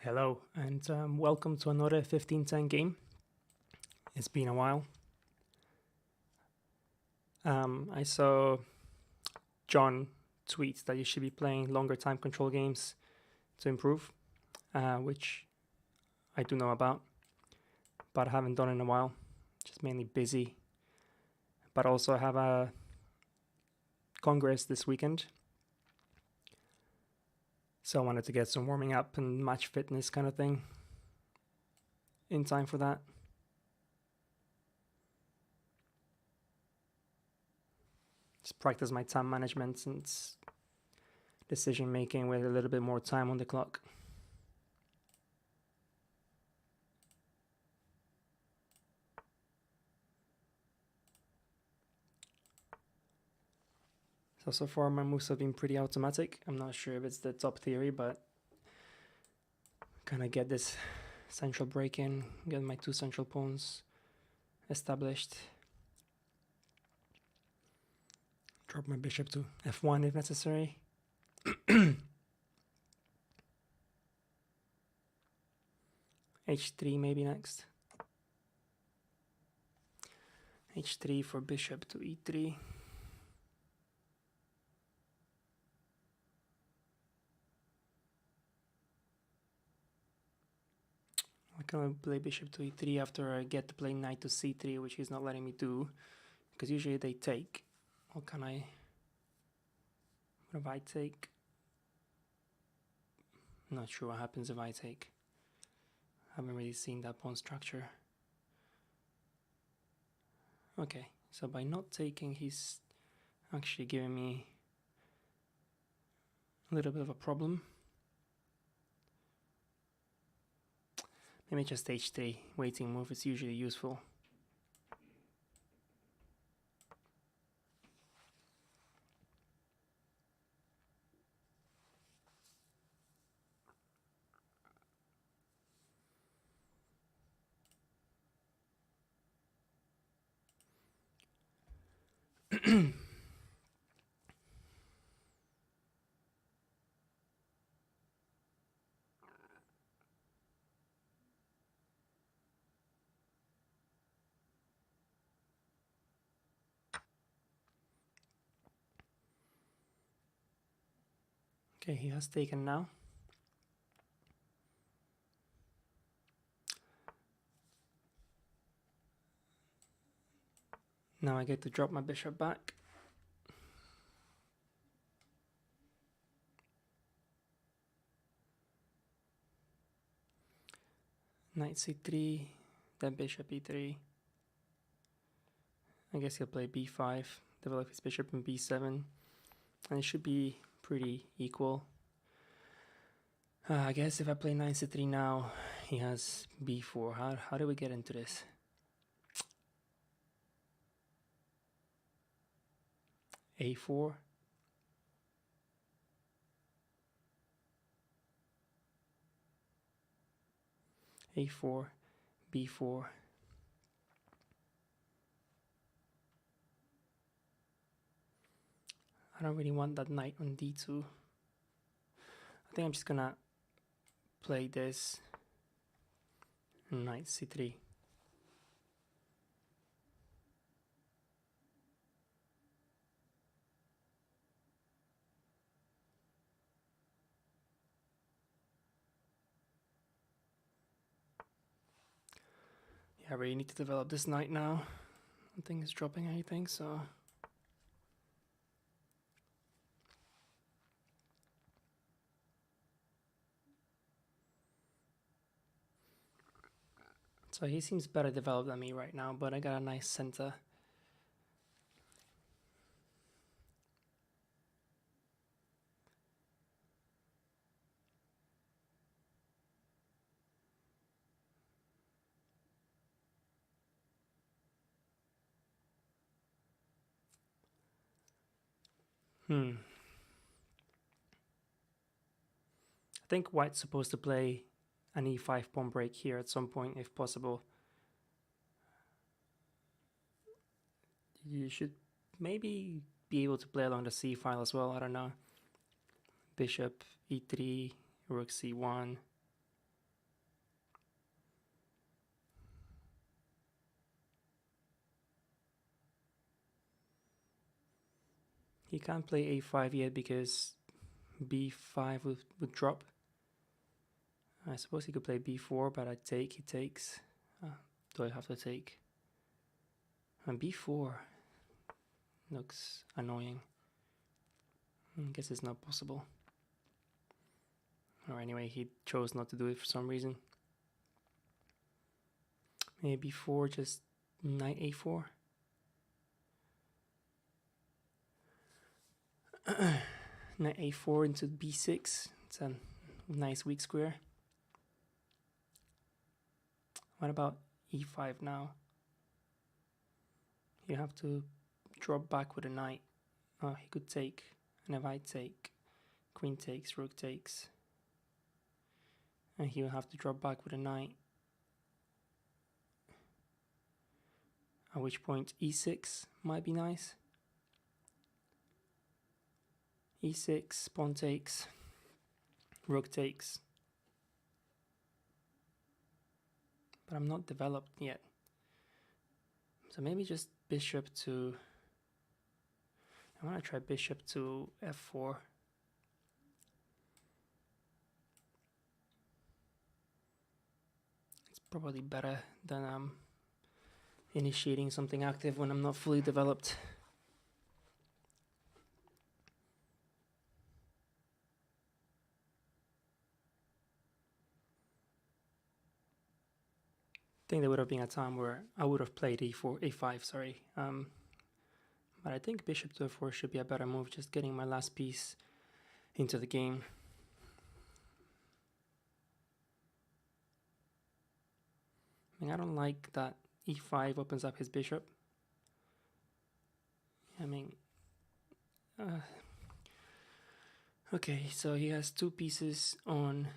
Hello, and welcome to another 1510 game. It's been a while. I saw John tweet that you should be playing longer time control games to improve, which I do know about, but I haven't done in a while. Just mainly busy. But also, I have a congress this weekend, so I wanted to get some warming up and match fitness kind of thing in time for that. Just practice my time management and decision making with a little bit more time on the clock. So far my moves have been pretty automatic. I'm not sure if it's the top theory, but kind of get this central break in, get my two central pawns established. Drop my bishop to f1 if necessary. h3 maybe next. h3 for bishop to e3. I can play bishop to e3 after I get to play knight to c3, which he's not letting me do, because usually they take. What can I... What if I take? I'm not sure what happens if I take. Haven't really seen that pawn structure. Okay, so by not taking, he's actually giving me a little bit of a problem. Maybe just h3, waiting move is usually useful. Okay, he has taken now. Now I get to drop my bishop back. Knight c3, then bishop e3. I guess he'll play b5, develop his bishop in b7, and it should be pretty equal. I guess if I play knight c3 now, he has b4. How do we get into this? a4. a4, b4. I don't really want that knight on d2. I think I'm just gonna play this knight c3. Yeah, I really need to develop this knight now. I don't think it's dropping anything, so... So he seems better developed than me right now, but I got a nice center. I think white's supposed to play an e5 pawn break here at some point, if possible. You should maybe be able to play along the c file as well, I don't know. Bishop e3, rook c1. He can't play a5 yet because b5 would drop. I suppose he could play b4, but I take, he takes. Do I have to take? And b4 looks annoying. I guess it's not possible. Or anyway, he chose not to do it for some reason. Maybe b4, just knight a4. Knight a4 into b6. It's a nice weak square. What about e5 now? You have to drop back with a knight. Oh, he could take. And if I take, queen takes, rook takes. And he will have to drop back with a knight. At which point e6 might be nice. e6, pawn takes, rook takes. But I'm not developed yet. So maybe just bishop to... I want to try bishop to f4. It's probably better than initiating something active when I'm not fully developed. I think there would have been a time where I would have played a5, sorry. But I think bishop to f4 should be a better move, just getting my last piece into the game. I mean, I don't like that e5 opens up his bishop. I mean, okay, so he has two pieces on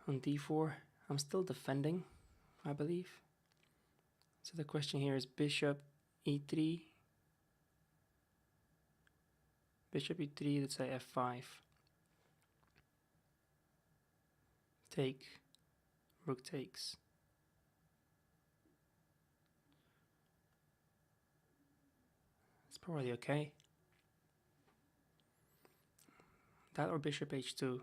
d4. I'm still defending, I believe. So the question here is bishop e3. Bishop e3, let's say f5. Take, rook takes. It's probably okay. That or bishop h2.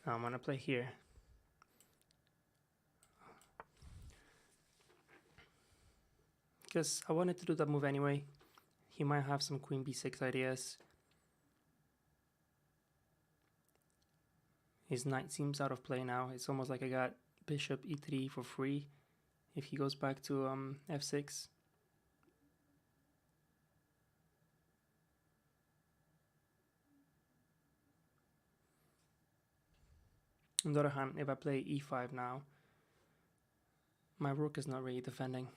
Now I'm gonna play here. Because I wanted to do that move anyway. He might have some queen b6 ideas. His knight seems out of play now. It's almost like I got bishop e3 for free if he goes back to f6. On the other hand, if I play e5 now, my rook is not really defending.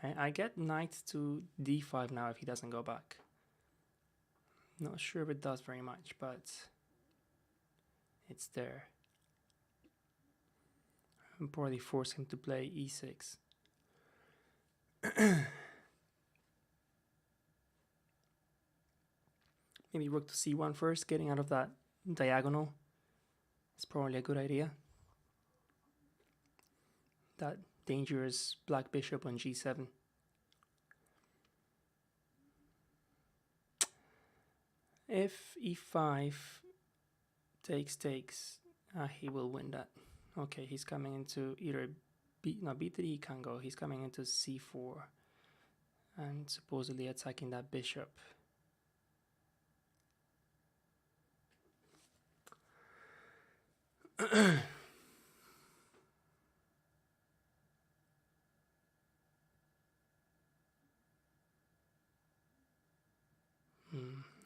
I get knight to d5 now if he doesn't go back. Not sure if it does very much, but it's there. I'll probably force him to play e6. Maybe rook to c1 first, getting out of that diagonal. It's probably a good idea. That dangerous black bishop on g7. If e5 takes, he will win that. Okay, he's coming into either b3 he can't go. He's coming into c4 and supposedly attacking that bishop.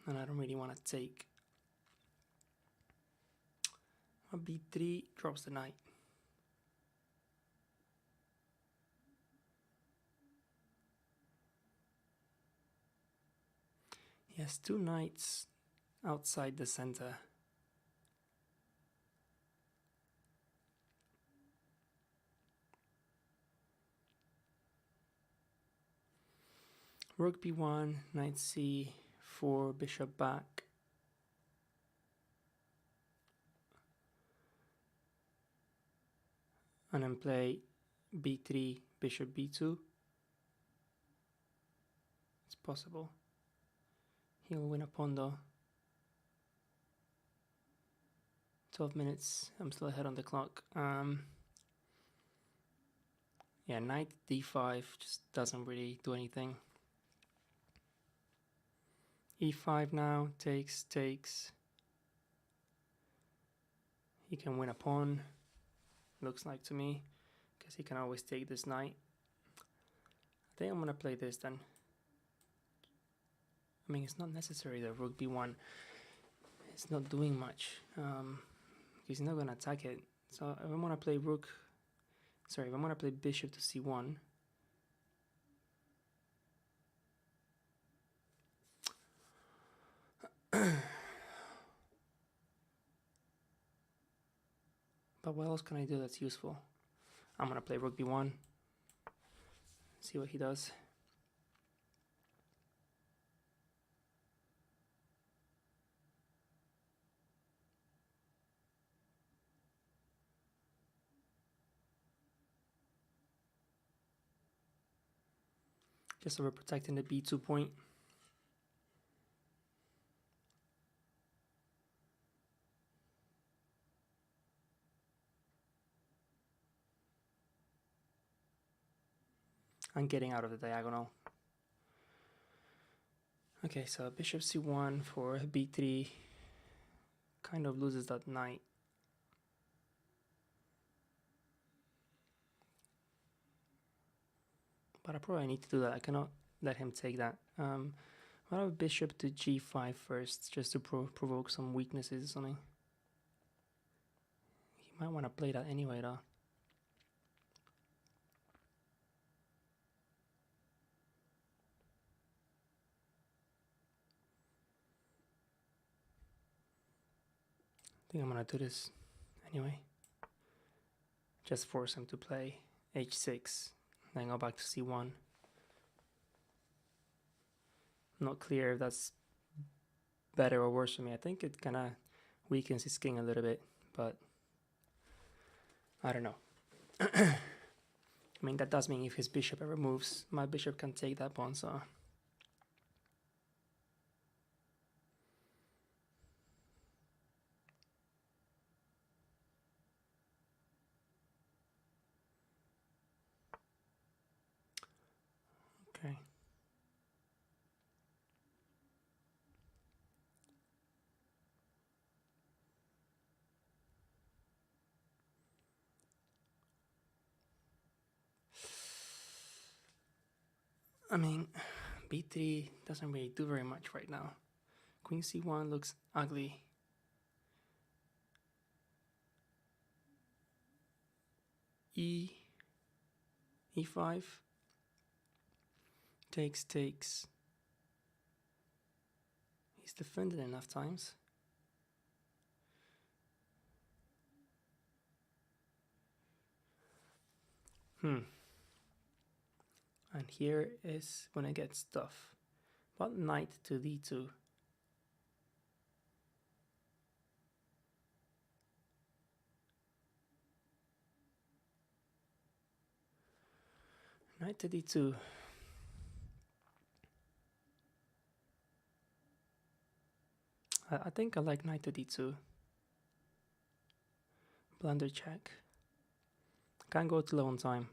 And I don't really want to take. b3 drops the knight. He has two knights outside the center. Rook b1, knight c4, bishop back. and then play b3, bishop b2. It's possible. He'll win a pawn though. 12 minutes. I'm still ahead on the clock. Yeah, knight d5 just doesn't really do anything. e5 now, takes. He can win a pawn, looks like to me, because he can always take this knight. I think I'm gonna play this then. I mean, it's not necessary that rook b1. It's not doing much. He's not gonna attack it. So if I wanna play if I wanna play bishop to c1, but what else can I do that's useful? I'm gonna play rook b1, see what he does. Just over protecting the b2 point. I'm getting out of the diagonal. Okay, so bishop c1 for b3 kind of loses that knight. But I probably need to do that. I cannot let him take that. What about bishop to g5 first, just to provoke some weaknesses or something? He might want to play that anyway though. I think I'm gonna do this anyway. Just force him to play h6, then go back to c1. Not clear if that's better or worse for me. I think it kind of weakens his king a little bit, but I don't know. I mean, that does mean if his bishop ever moves, my bishop can take that pawn, so... Okay. I mean, b3 doesn't really do very much right now. Queen c1 looks ugly. e5 takes. He's defended enough times. And here is when it gets tough. But knight to d2. Knight to d2. I think I like knight to d2. Blunder check. Can't go too low on time.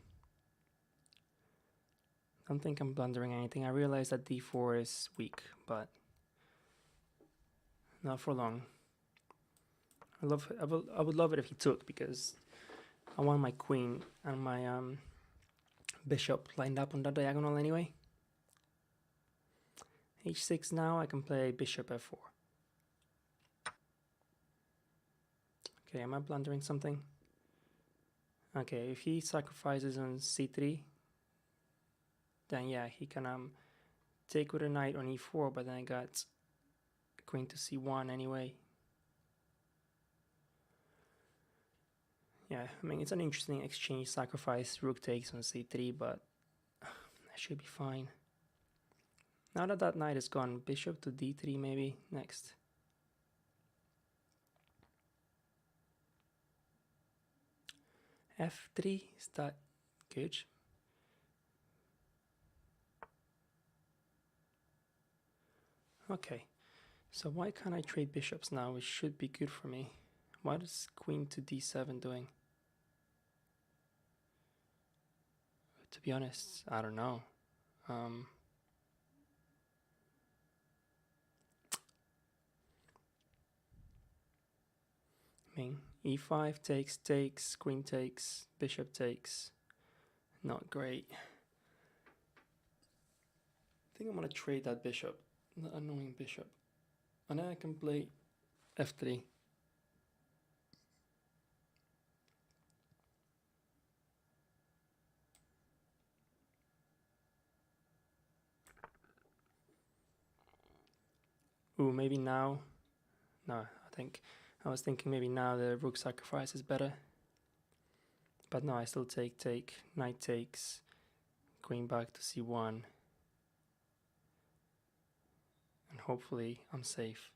Don't think I'm blundering anything. I realize that d4 is weak, but not for long. I would love it if he took, because I want my queen and my bishop lined up on that diagonal anyway. h6 now, I can play bishop f4. Okay, am I blundering something? Okay, if he sacrifices on c3, then yeah, he can take with a knight on e4, but then I got queen to c1 anyway. Yeah, I mean, it's an interesting exchange, sacrifice, rook takes on c3, but that should be fine. Now that that knight is gone, bishop to d3 maybe next. f3, is that good? Okay, so why can't I trade bishops now? It should be good for me. What is queen to d7 doing? To be honest, I don't know. I mean, e5 takes, queen takes, bishop takes. Not great. I think I'm gonna trade that bishop, that annoying bishop. And then I can play f3. Ooh, maybe now. No, I was thinking maybe now the rook sacrifice is better. But no, I still take, knight takes, queen back to c1. And hopefully I'm safe.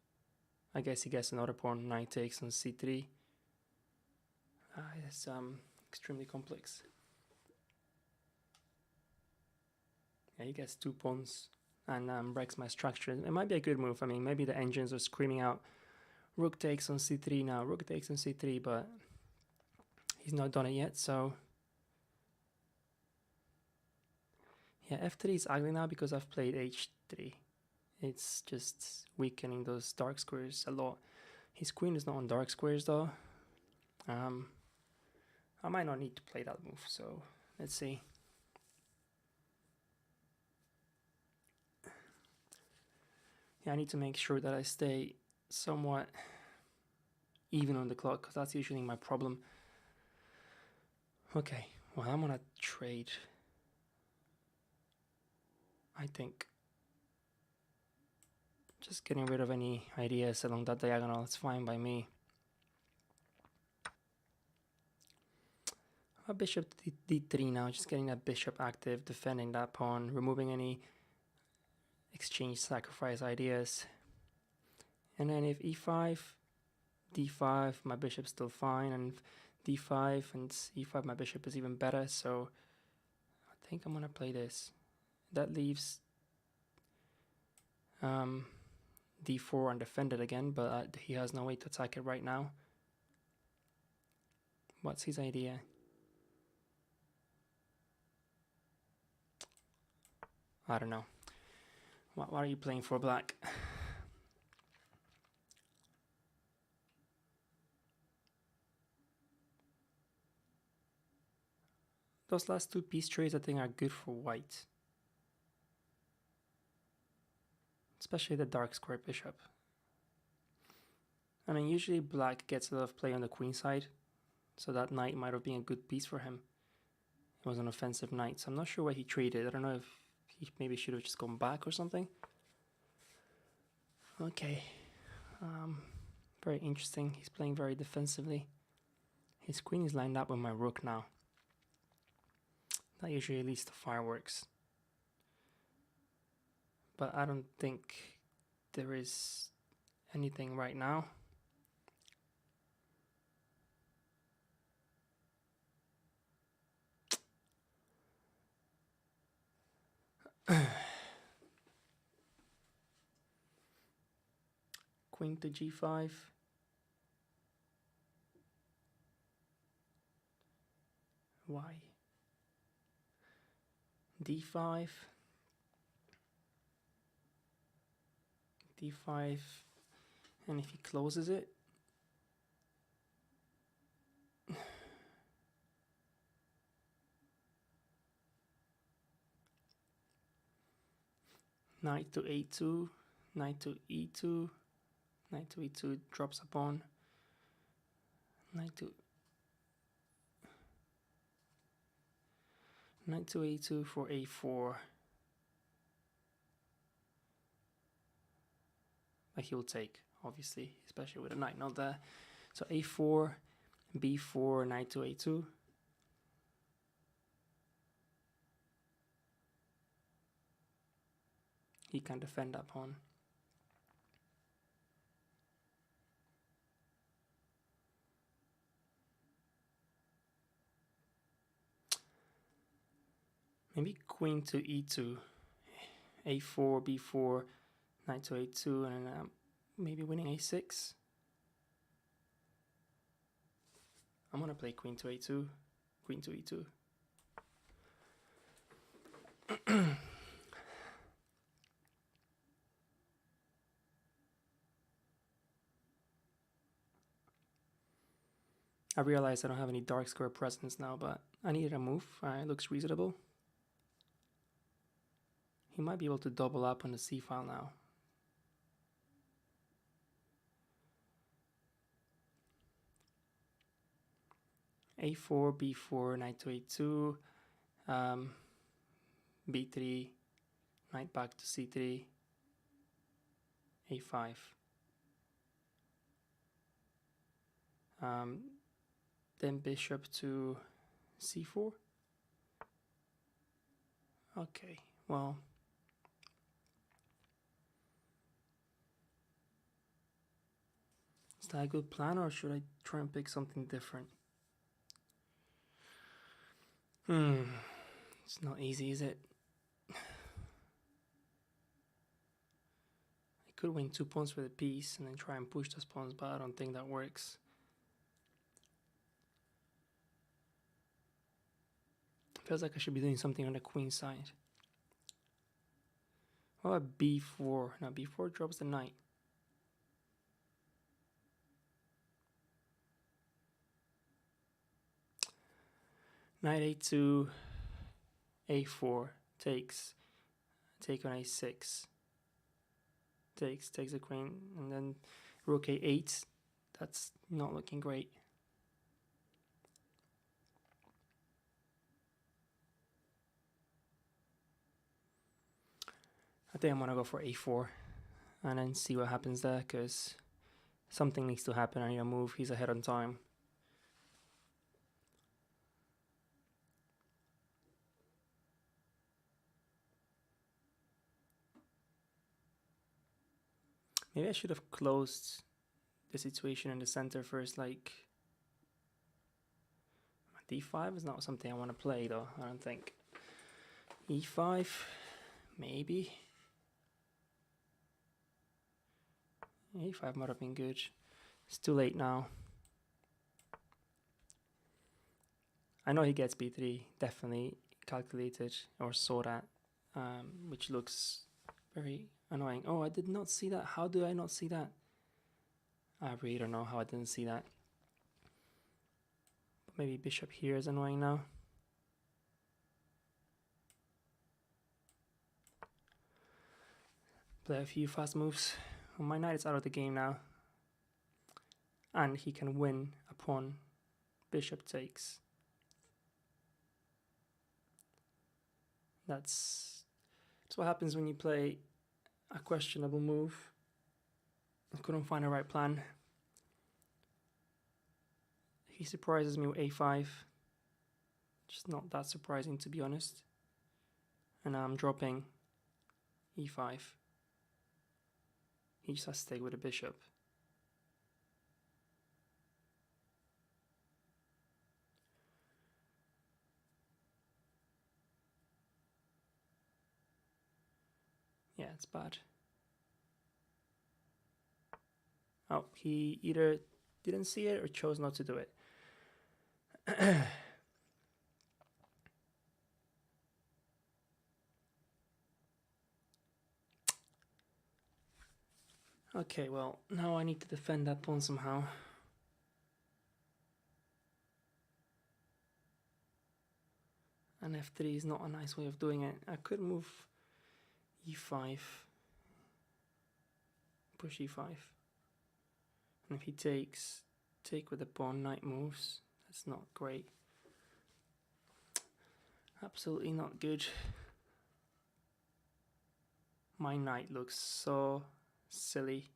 I guess he gets another pawn, knight takes on c3. It's extremely complex. Yeah, he gets 2 pawns and breaks my structure. It might be a good move. I mean, maybe the engines are screaming out, rook takes on c3 now, rook takes on c3, but he's not done it yet, so... Yeah, f3 is ugly now because I've played h3. It's just weakening those dark squares a lot. His queen is not on dark squares though. I might not need to play that move, so let's see. Yeah, I need to make sure that I stay somewhat even on the clock, because that's usually my problem. Okay, well, I'm gonna trade. I think just getting rid of any ideas along that diagonal is fine by me. A bishop to d3 now, just getting that bishop active, defending that pawn, removing any exchange sacrifice ideas. And then if e5, d5, my bishop's still fine, and d5 and e5, my bishop is even better, so I think I'm gonna play this. That leaves d4 undefended again, but he has no way to attack it right now. What's his idea? I don't know. What are you playing for, black? Those last 2 piece trades I think are good for white. Especially the dark square bishop. I mean, usually black gets a lot of play on the queen side, so that knight might have been a good piece for him. It was an offensive knight, so I'm not sure why he traded. I don't know if he maybe should have just gone back or something. Okay. Very interesting. He's playing very defensively. His queen is lined up with my rook now. That usually leads to fireworks. But I don't think there is anything right now. Queen to g5. Why? d5. d5. And if he closes it, knight to a2, knight to e2, knight to e2 drops a pawn, knight to a2 for a4. But he'll take, obviously, especially with a knight not there. So a4, b4, knight to a2. He can defend that pawn. Maybe queen to e2, a4, b4, knight to a2, and maybe winning a6. I'm gonna play queen to a2, queen to e2. I realize I don't have any dark square presence now, but I needed a move. It looks reasonable. He might be able to double up on the c file now. a4, b4, knight to a2, b3, knight back to c3, a5. Then bishop to c4. Okay, well, is that a good plan, or should I try and pick something different? It's not easy, is it? I could win 2 pawns with a piece and then try and push those pawns, but I don't think that works. Feels like I should be doing something on the queen side. What about b4? Now b4 drops the knight. Knight a2, a4, takes, take on a6, takes the queen, and then rook a8. That's not looking great. I think I'm gonna go for a4 and then see what happens there, because something needs to happen. I need a move. He's ahead on time. Maybe I should have closed the situation in the center first, like d5 is not something I want to play though, I don't think. e5, maybe. a5 might have been good. It's too late now. I know he gets b3, definitely calculated or saw that, which looks very annoying. Oh, I did not see that. How do I not see that? I really don't know how I didn't see that. But maybe bishop here is annoying now. Play a few fast moves. Well, my knight is out of the game now. And he can win a pawn. Bishop takes. That's what happens when you play a questionable move. I couldn't find the right plan. He surprises me with a5. Just not that surprising, to be honest. And now I'm dropping e5. He just has to stay with the bishop. Yeah, it's bad. Oh, he either didn't see it or chose not to do it. Okay, well, now I need to defend that pawn somehow. And f3 is not a nice way of doing it. I could move e5, push e5. And if he takes, take with the pawn, knight moves. That's not great. Absolutely not good. My knight looks so silly.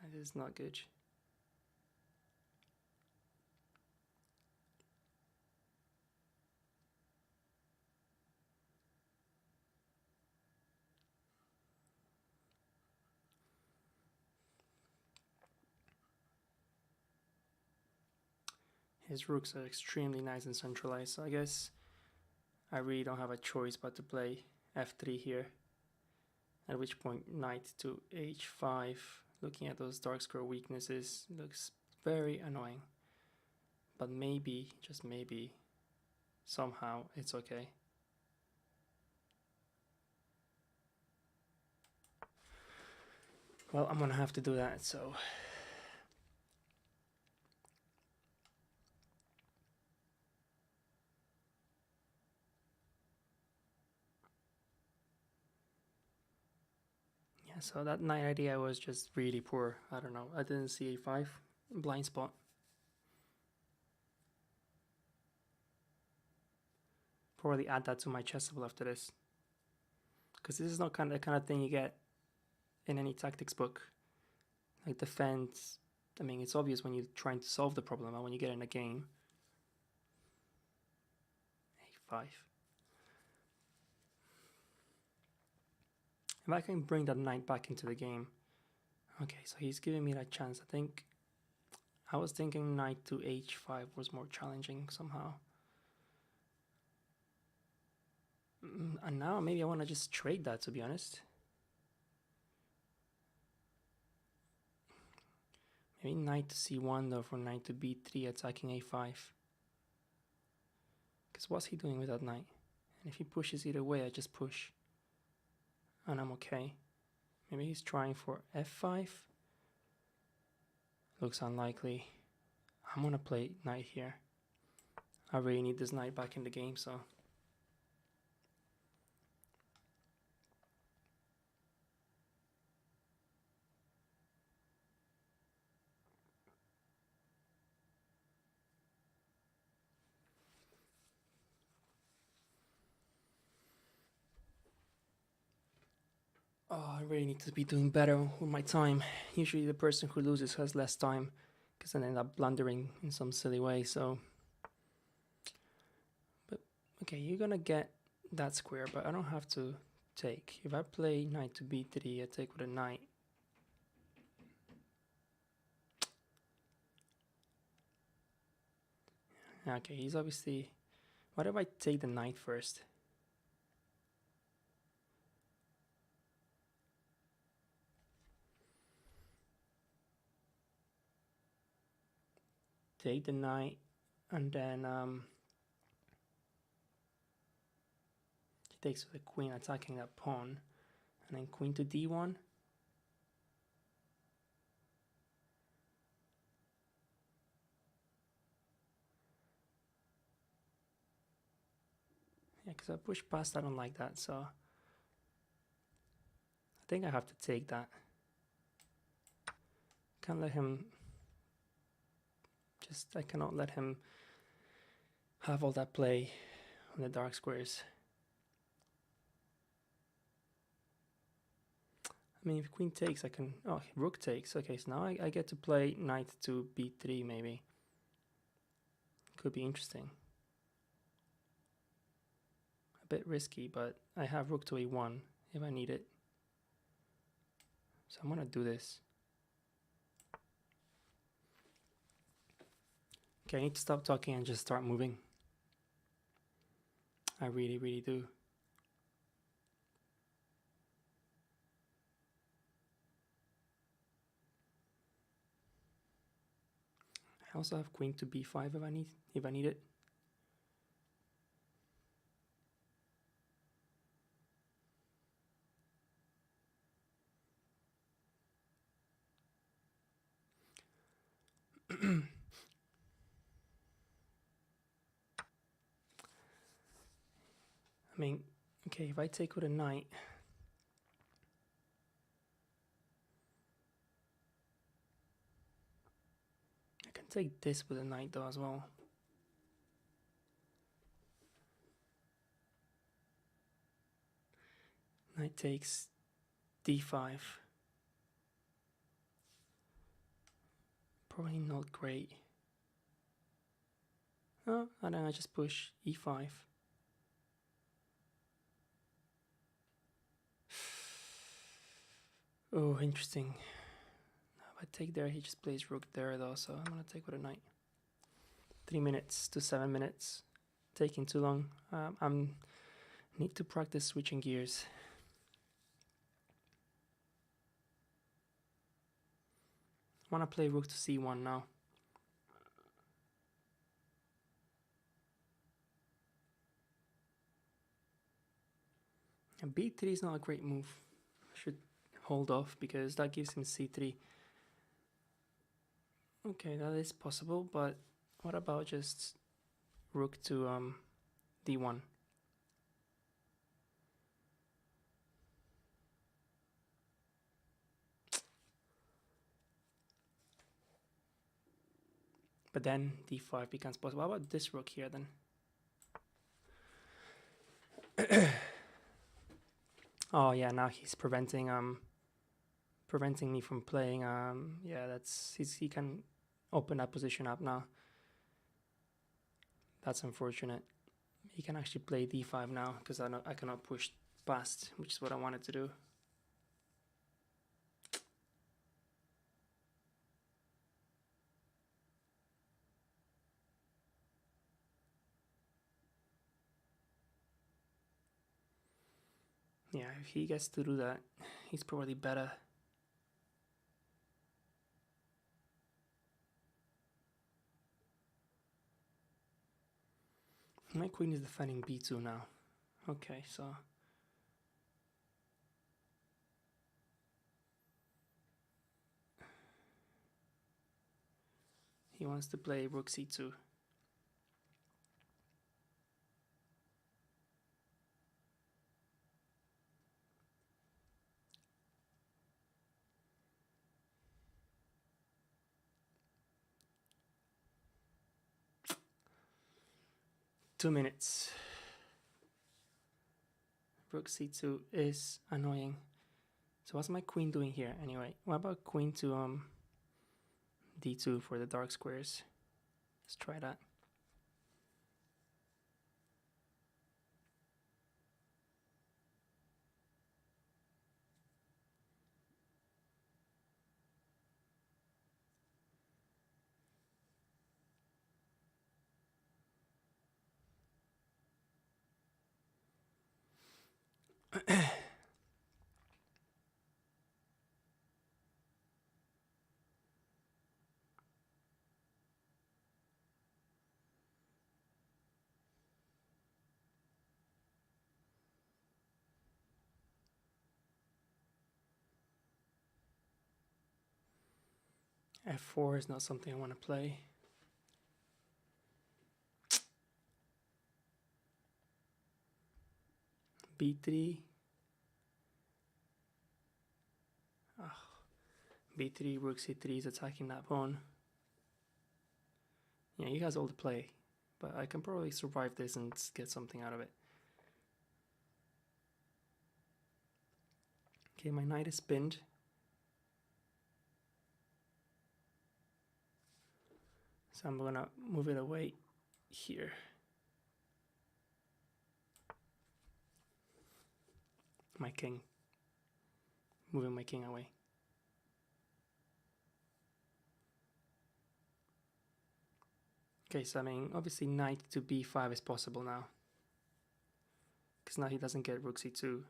That is not good. His rooks are extremely nice and centralized, so I guess I really don't have a choice but to play f3 here. At which point knight to h5, looking at those dark square weaknesses, looks very annoying. But maybe, just maybe, somehow it's okay. Well, I'm gonna have to do that, so... yeah, so that knight idea was just really poor. I don't know, I didn't see a5, blind spot. Probably add that to my chessable after this. Because this is not the kind of thing you get in any tactics book. Like defense, I mean, it's obvious when you're trying to solve the problem, and when you get in a game. a5. If I can bring that knight back into the game. Okay, so he's giving me that chance. I was thinking knight to h5 was more challenging somehow. And now maybe I want to just trade that, to be honest. Maybe knight to c1 though, for knight to b3 attacking a5. Because what's he doing with that knight? And if he pushes either way, I just push. And I'm okay. Maybe he's trying for f5. Looks unlikely. I'm gonna play knight here. I really need this knight back in the game, so... oh, I really need to be doing better with my time. Usually the person who loses has less time, because then I end up blundering in some silly way, so... But, okay, you're gonna get that square, but I don't have to take. If I play knight to b3, I take with a knight. Okay, he's obviously... What if I take the knight first? Take the knight, and then he takes with the queen, attacking that pawn, and then queen to d1. Yeah, because I push past, I don't like that, so I think I have to take that. Can't let him... I cannot let him have all that play on the dark squares. I mean, if queen takes, I can... Oh, rook takes. Okay, so now I get to play knight to b3, maybe. Could be interesting. A bit risky, but I have rook to a1 if I need it. So I'm gonna do this. Okay, I need to stop talking and just start moving. I really, really do. I also have queen to b5 if I need it. I mean, okay, if I take with a knight, I can take this with a knight though as well. Knight takes d5. Probably not great. Oh, and then I just push e5. Oh, interesting. If I take there, he just plays rook there though, so I'm gonna take with a knight. 3 minutes to 7 minutes. taking too long. I'm need to practice switching gears. I want to play rook to c1 now. And b3 is not a great move. I should hold off because that gives him c3. Okay, that is possible, but what about just rook to d1? But then d5 becomes possible. How about this rook here then? Oh yeah, now he's preventing me from playing. Yeah, he can open that position up now. That's unfortunate. He can actually play d5 now because I cannot push past, which is what I wanted to do. Yeah, if he gets to do that, he's probably better. My queen is defending b2 now. Okay, so he wants to play rook c2. Two minutes. Rook c2 is annoying. So what's my queen doing here anyway? What about queen to d2 for the dark squares? Let's try that. f4 is not something I want to play. b3. b3, rook c3 is attacking that pawn. Yeah, he has all the play, but I can probably survive this and get something out of it. Okay, my knight is pinned. So I'm gonna move it away here. My king. Moving my king away. Okay, so I mean, obviously knight to b5 is possible now. Because now he doesn't get rook c2.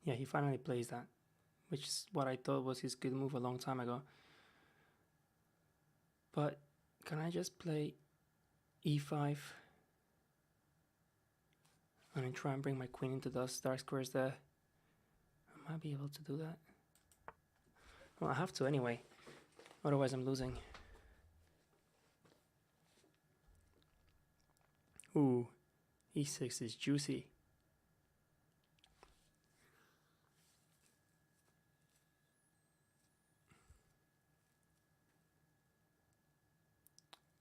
Yeah, he finally plays that, which is what I thought was his good move a long time ago. But can I just play e5 and then try and bring my queen into those dark squares there? I might be able to do that. Well, I have to anyway, otherwise I'm losing. Ooh, e6 is juicy.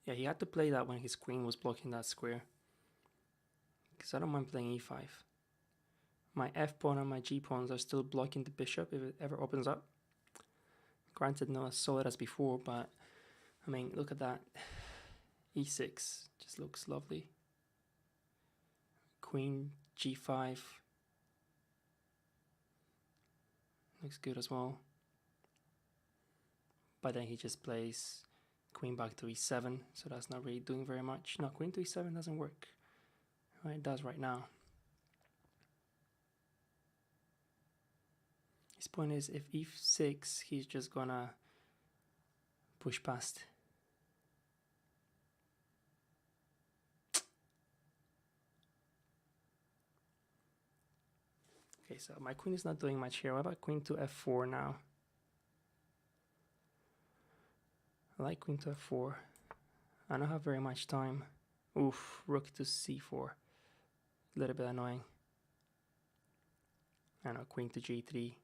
Yeah, he had to play that when his queen was blocking that square. Because I don't mind playing e5. my f pawn and my g pawns are still blocking the bishop if it ever opens up. Granted, not as solid as before, but I mean, look at that. e6 just looks lovely. Queen g5 looks good as well. But then he just plays queen back to e7, so that's not really doing very much. No, queen to e7 doesn't work. Well, it does right now. His point is, if e6, he's just gonna push past. Okay, so my queen is not doing much here. What about queen to f4 now? I like queen to f4. I don't have very much time. Oof, rook to c4. A little bit annoying. I know, queen to g3.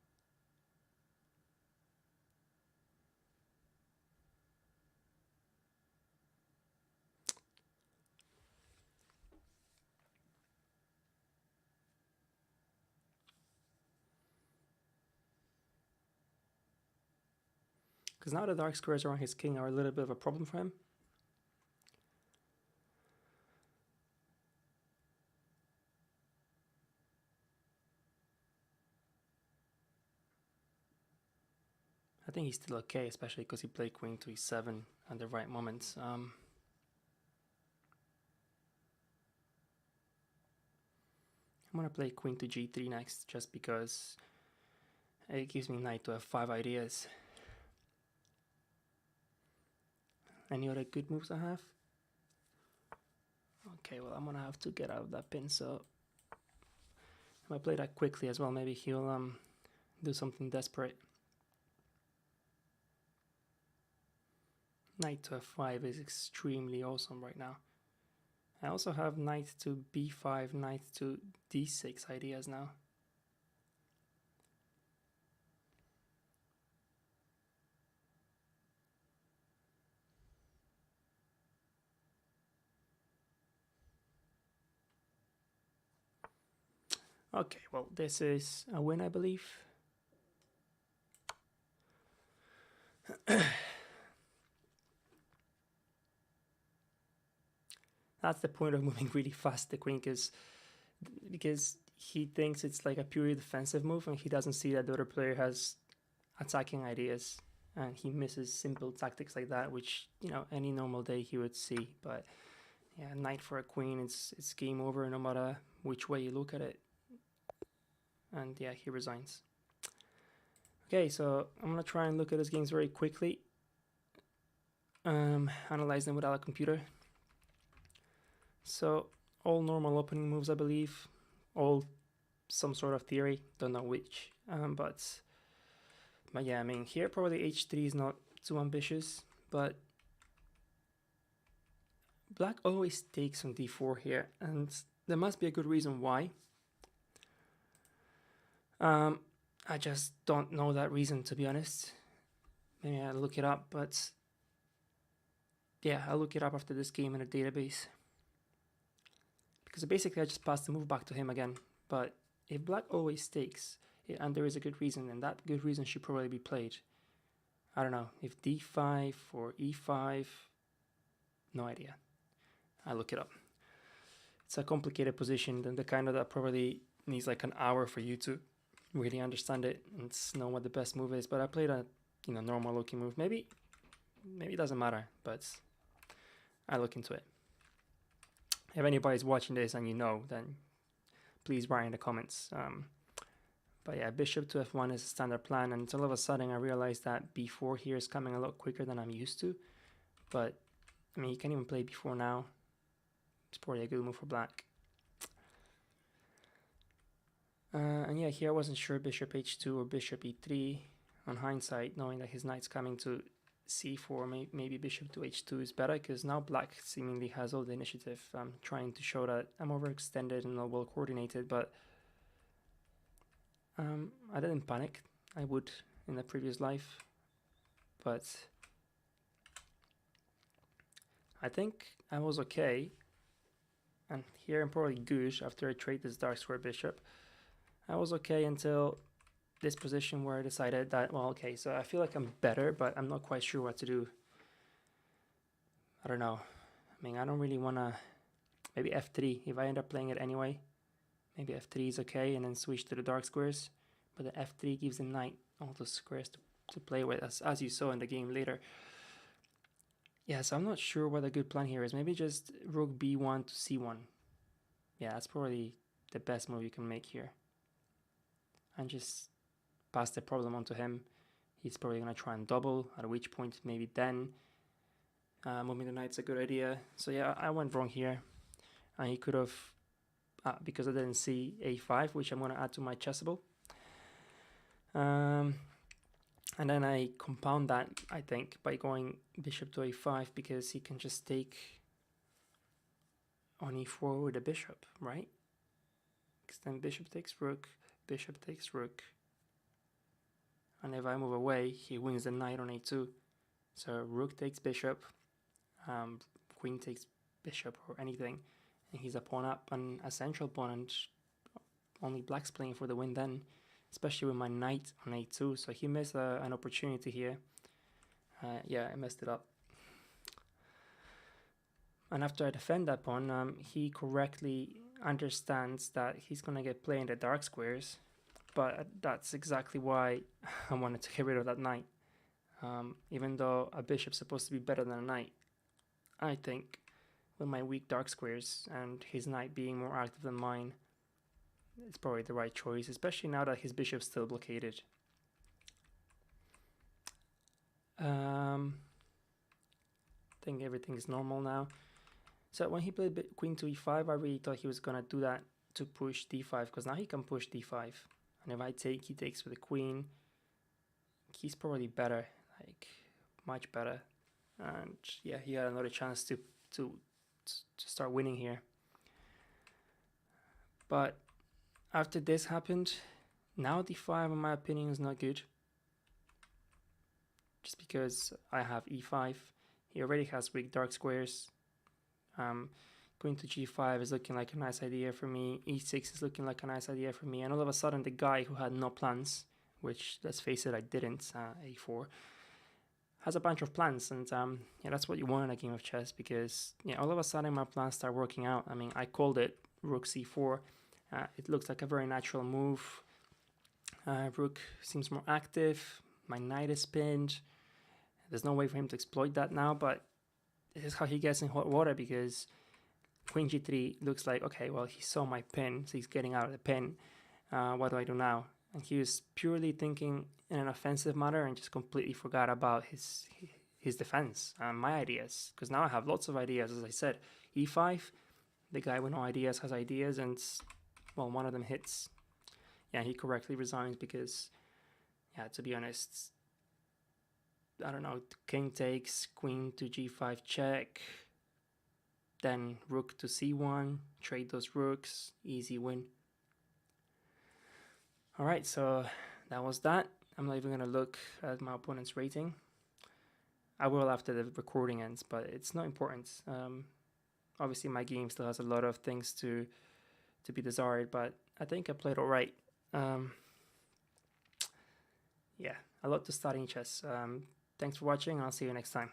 Because now the dark squares around his king are a little bit of a problem for him. I think he's still okay, especially because he played queen to e7 at the right moments. I'm going to play queen to g3 next, just because it gives me knight to f5 ideas. Any other good moves I have? Okay, well, I'm going to have to get out of that pin, so if I play that quickly as well, maybe he'll do something desperate. Knight to f5 is extremely awesome right now. I also have knight to b5, knight to d6 ideas now. Okay, well, this is a win, I believe. That's the point of moving really fast, the queen, because he thinks it's like a purely defensive move, and he doesn't see that the other player has attacking ideas, and he misses simple tactics like that, which, you know, any normal day he would see. But yeah, knight for a queen, it's game over no matter which way you look at it. And yeah, he resigns. Okay, so I'm gonna try and look at his games very quickly, analyze them without a computer. So all normal opening moves, I believe, all some sort of theory, don't know which, but yeah, I mean, here probably h3 is not too ambitious, but black always takes on d4 here, and there must be a good reason why. I just don't know that reason, to be honest. Maybe I'll look it up, but yeah, I'll look it up after this game in a database. Because basically I just passed the move back to him again. But if black always takes, and there is a good reason, and that good reason should probably be played. I don't know, if d5 or e5, no idea. I'll look it up. It's a complicated position, and the kind of that probably needs like an hour for you to really understand it and know what the best move is. But I played a normal looking move. Maybe it doesn't matter, but I look into it. If anybody's watching this and you know, then please write in the comments. But yeah, bishop to f1 is a standard plan, and all of a sudden I realized that b4 here is coming a lot quicker than I'm used to. But I mean, you can even play b4 now. It's probably a good move for black. And yeah, here I wasn't sure bishop h2 or bishop e3. On hindsight, knowing that his knight's coming to c4, maybe bishop to h2 is better, because now black seemingly has all the initiative. I'm trying to show that I'm overextended and not well coordinated, but I didn't panic. I would in the previous life, but I think I was okay. And here I'm probably good after I trade this dark square bishop. I was okay until this position where I decided that, well, okay, so I feel like I'm better, but I'm not quite sure what to do. I don't know. I mean, I don't really want to... Maybe f3, if I end up playing it anyway. Maybe f3 is okay, and then switch to the dark squares. But the f3 gives the knight all those squares to play with, as you saw in the game later. Yeah, so I'm not sure what a good plan here is. Maybe just rook b1 to c1. Yeah, that's probably the best move you can make here. And just pass the problem on to him. He's probably going to try and double, at which point maybe then moving the knight's a good idea. So yeah, I went wrong here. And he could have, because I didn't see a5, which I'm going to add to my chessable. And then I compound that, I think, by going bishop to a5, because he can just take on e4 with a bishop, right? Because then bishop takes rook, and if I move away, he wins the knight on a2. So rook takes bishop, queen takes bishop or anything, and he's a pawn up and a central pawn, and only black's playing for the win then, especially with my knight on a2. So he missed an opportunity here. Yeah, I messed it up. And after I defend that pawn, he correctly understands that he's going to get played in the dark squares, but that's exactly why I wanted to get rid of that knight. Even though a bishop's supposed to be better than a knight, I think with my weak dark squares and his knight being more active than mine, it's probably the right choice, especially now that his bishop's still blockaded. I think everything is normal now. So when he played queen to e5, I really thought he was going to do that to push d5, because now he can push d5. And if I take, he takes with the queen. He's probably better, like much better. And yeah, he had another chance to start winning here. But after this happened, now d5 in my opinion is not good. Just because I have e5, he already has weak dark squares. Queen to g5 is looking like a nice idea for me. e6 is looking like a nice idea for me. And all of a sudden, the guy who had no plans, which, let's face it, I didn't, a4, has a bunch of plans. And yeah, that's what you want in a game of chess, because yeah, all of a sudden my plans start working out. I mean, I called it rook c4. It looks like a very natural move. Rook seems more active. My knight is pinned. There's no way for him to exploit that now, but this is how he gets in hot water, because queen g3 looks like, okay, well, he saw my pin, so he's getting out of the pin. What do I do now? And he was purely thinking in an offensive manner and just completely forgot about his defense and my ideas, because now I have lots of ideas. As I said, e5, the guy with no ideas has ideas, and well, one of them hits. Yeah, he correctly resigns, because yeah, to be honest, I don't know, king takes, queen to g5 check, then rook to c1, trade those rooks, easy win. Alright, so that was that. I'm not even going to look at my opponent's rating. I will after the recording ends, but it's not important. Obviously my game still has a lot of things to be desired, but I think I played alright. Yeah, a lot to study in chess. Thanks for watching, I'll see you next time.